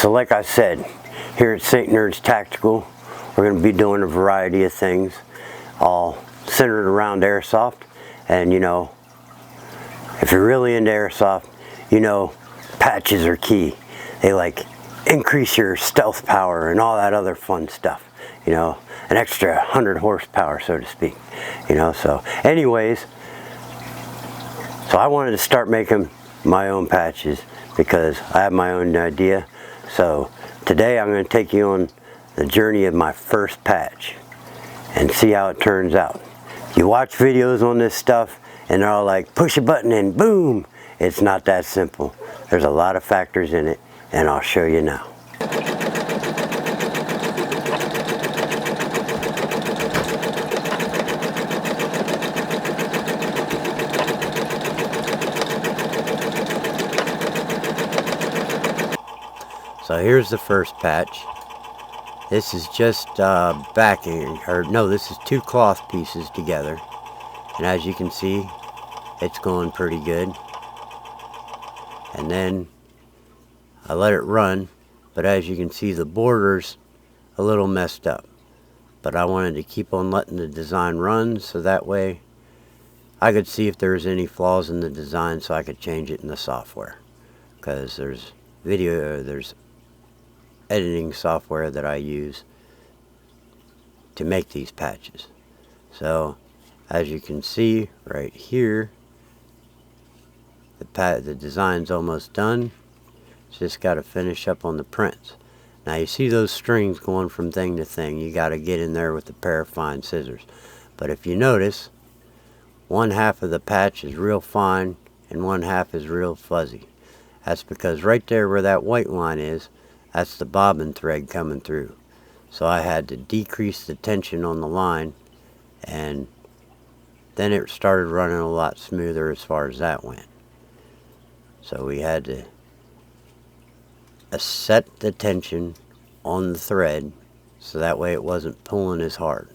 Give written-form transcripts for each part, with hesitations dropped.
So like I said, here at St. Nerds Tactical, we're going to be doing a variety of things, all centered around airsoft. And you know, if you're really into airsoft, you know patches are key. They like increase your stealth power and all that other fun stuff. You know, an extra 100 horsepower, so to speak. You know, so anyways, so I wanted to start making my own patches because I have my own idea. So today I'm going to take you on the journey of my first patch and see how it turns out. You watch videos on this stuff and they're all like, push a button and boom. It's not that simple. There's a lot of factors in it, and I'll show you now. So here's the first patch. This is just backing, or no, this is two cloth pieces together. And as you can see, it's going pretty good. And then I let it run, but as you can see, the border's a little messed up. But I wanted to keep on letting the design run, so that way I could see if there was any flaws in the design, so I could change it in the software. Because there's editing software that I use to make these patches. So as you can see right here, the design's almost done. Just got to finish up on the prints. Now you see those strings going from thing to thing. You got to get in there with a pair of fine scissors. But if you notice, one half of the patch is real fine and one half is real fuzzy. That's because right there where that white line is, that's the bobbin thread coming through. So I had to decrease the tension on the line, and then it started running a lot smoother as far as that went. So we had to set the tension on the thread so that way it wasn't pulling as hard.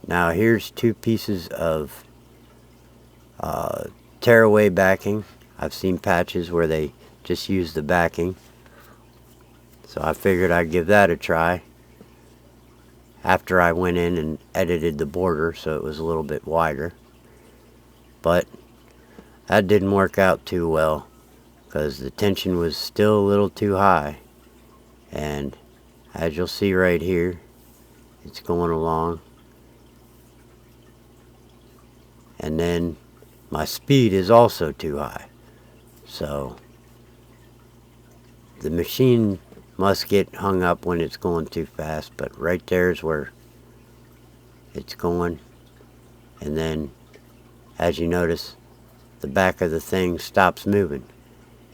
Now here's two pieces of tearaway backing. I've seen patches where they just use the backing, so I figured I'd give that a try after I went in and edited the border so it was a little bit wider. But that didn't work out too well because the tension was still a little too high, and as you'll see right here, it's going along, and then my speed is also too high. So the machine must get hung up when it's going too fast, but right there is where it's going. And then as you notice, the back of the thing stops moving.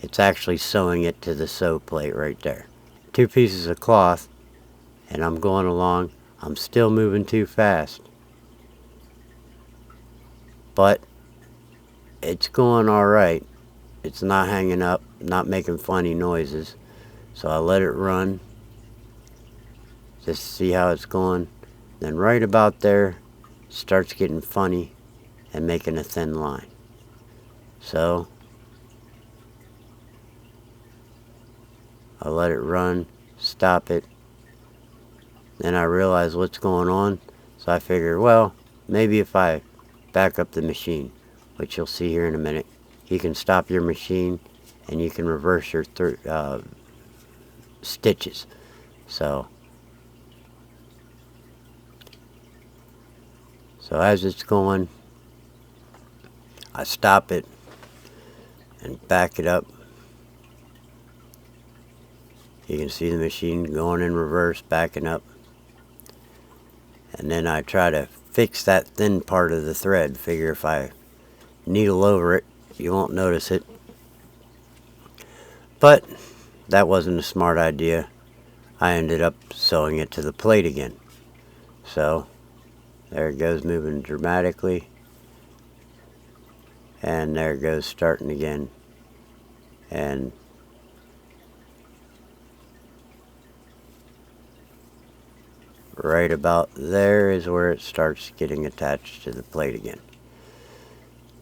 It's actually sewing it to the sew plate right there. Two pieces of cloth, and I'm going along. I'm still moving too fast, but it's going all right. It's not hanging up, not making funny noises. So I let it run just to see how it's going. Then right about there, it starts getting funny and making a thin line. So I let it run, stop it. Then I realized what's going on. So I figured, well, maybe if I back up the machine, which you'll see here in a minute, you can stop your machine and you can reverse your stitches. So as it's going, I stop it and back it up. You can see the machine going in reverse, backing up. And then I try to fix that thin part of the thread. Figure if I needle over it, you won't notice it. But that wasn't a smart idea. I ended up sewing it to the plate again. So there it goes, moving dramatically. And there it goes, starting again. And right about there is where it starts getting attached to the plate again.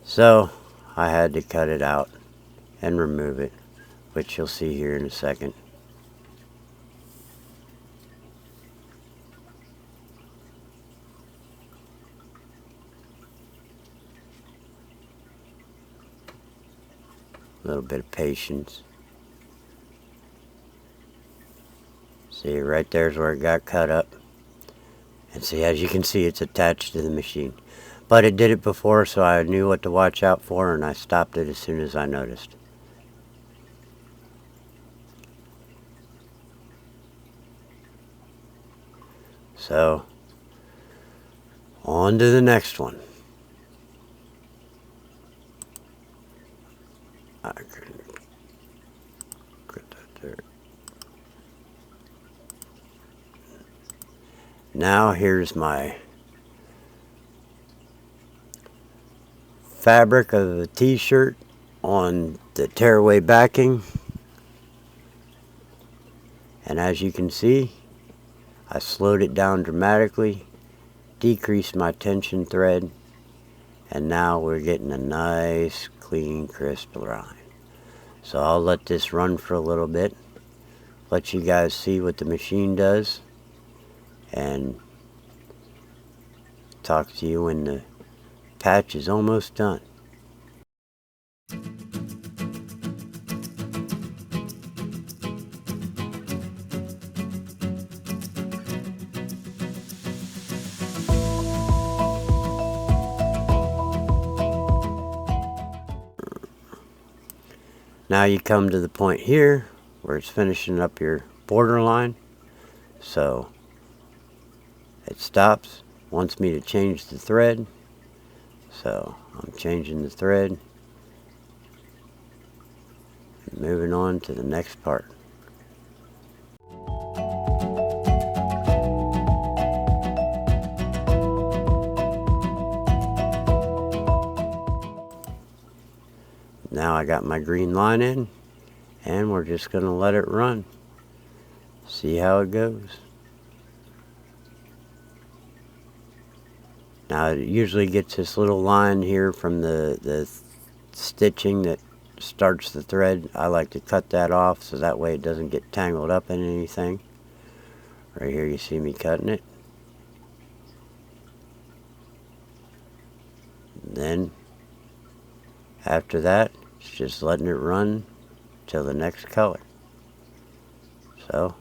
So I had to cut it out and remove it, which you'll see here in a second. A little bit of patience. See, right there's where it got cut up. And see, as you can see, it's attached to the machine. But it did it before, so I knew what to watch out for, and I stopped it as soon as I noticed. So, on to the next one. I couldn't get that there. Now here's my fabric of the t-shirt on the tearaway backing. And as you can see, I slowed it down dramatically, decreased my tension thread, and now we're getting a nice, clean, crisp line. So I'll let this run for a little bit, let you guys see what the machine does, and talk to you when the patch is almost done. Now you come to the point here where it's finishing up your borderline. So it stops, wants me to change the thread. So I'm changing the thread and moving on to the next part. Now I got my green line in, and we're just going to let it run. See how it goes. Now it usually gets this little line here from the stitching that starts the thread. I like to cut that off so that way it doesn't get tangled up in anything. Right here you see me cutting it. Then after that, it's just letting it run till the next color. So,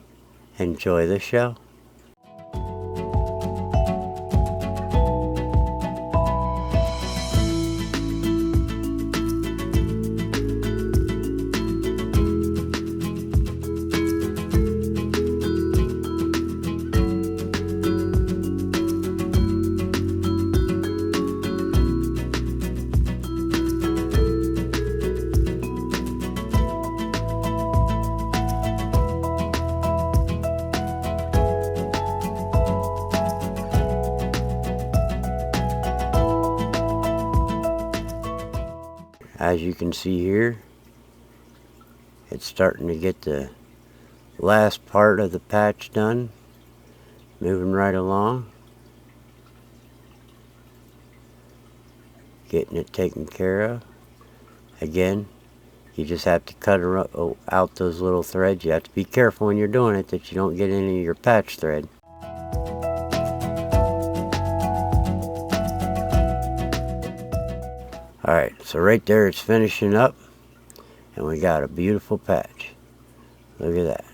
enjoy the show. As you can see here, it's starting to get the last part of the patch done, moving right along, getting it taken care of. Again, you just have to cut out those little threads. You have to be careful when you're doing it that you don't get any of your patch thread. Alright, so right there it's finishing up, and we got a beautiful patch. Look at that.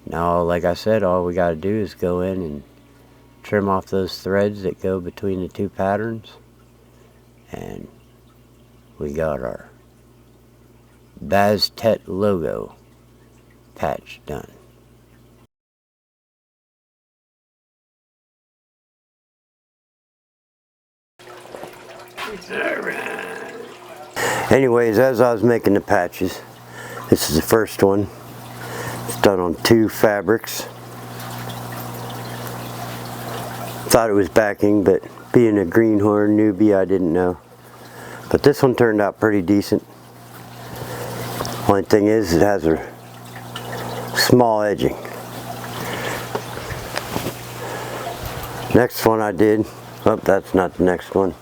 Now, like I said, all we got to do is go in and trim off those threads that go between the two patterns, and we got our Baztet logo patch done. Anyways, as I was making the patches, this is the first one. It's done on 2 fabrics. Thought it was backing, but being a greenhorn newbie, I didn't know. But this one turned out pretty decent. Only thing is, it has a small edging. Next one I did, oh, that's not the next one.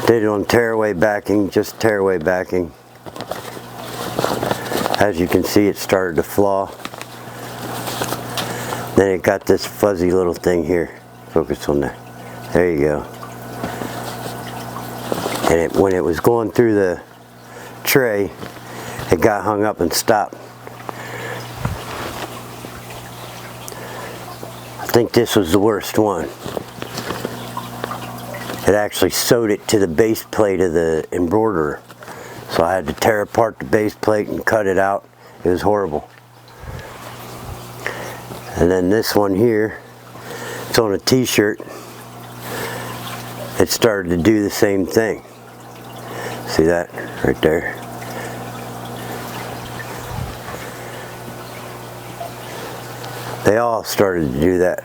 Did it on tearaway backing, just tearaway backing. As you can see, it started to flaw. Then it got this fuzzy little thing here. Focus on that. There you go. And when it was going through the tray, it got hung up and stopped. I think this was the worst one. It actually sewed it to the base plate of the embroiderer. So I had to tear apart the base plate and cut it out. It was horrible. And then this one here, it's on a t-shirt. It started to do the same thing. See that right there? They all started to do that.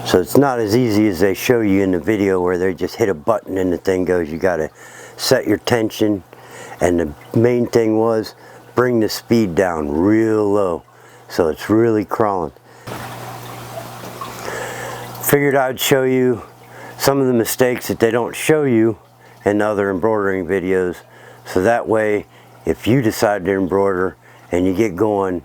So it's not as easy as they show you in the video where they just hit a button and the thing goes. You gotta set your tension, and the main thing was bring the speed down real low so it's really crawling. Figured I'd show you some of the mistakes that they don't show you in other embroidering videos, so that way if you decide to embroider and you get going,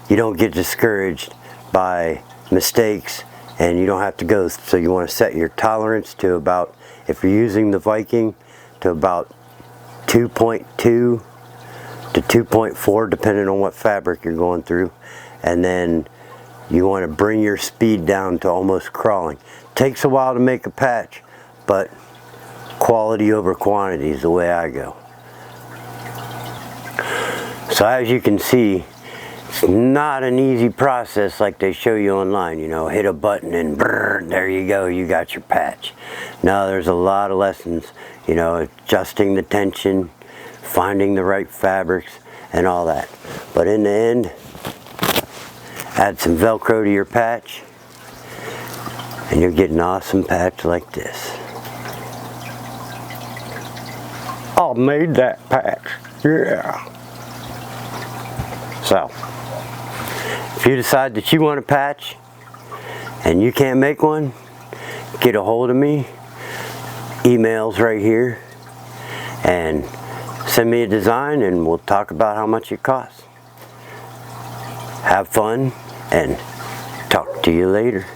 you don't get discouraged by mistakes and you don't have to go. So you want to set your tolerance to about, if you're using the Viking, to about 2.2 to 2.4 depending on what fabric you're going through, and then you want to bring your speed down to almost crawling. Takes a while to make a patch, but quality over quantity is the way I go. So as you can see, it's not an easy process like they show you online. You know, hit a button and brrr, there you go, you got your patch. No, there's a lot of lessons, you know, adjusting the tension, finding the right fabrics and all that. But in the end, add some Velcro to your patch and you'll get an awesome patch like this. I made that patch, yeah. So, if you decide that you want a patch and you can't make one, get a hold of me. Email's right here, and send me a design and we'll talk about how much it costs. Have fun and talk to you later.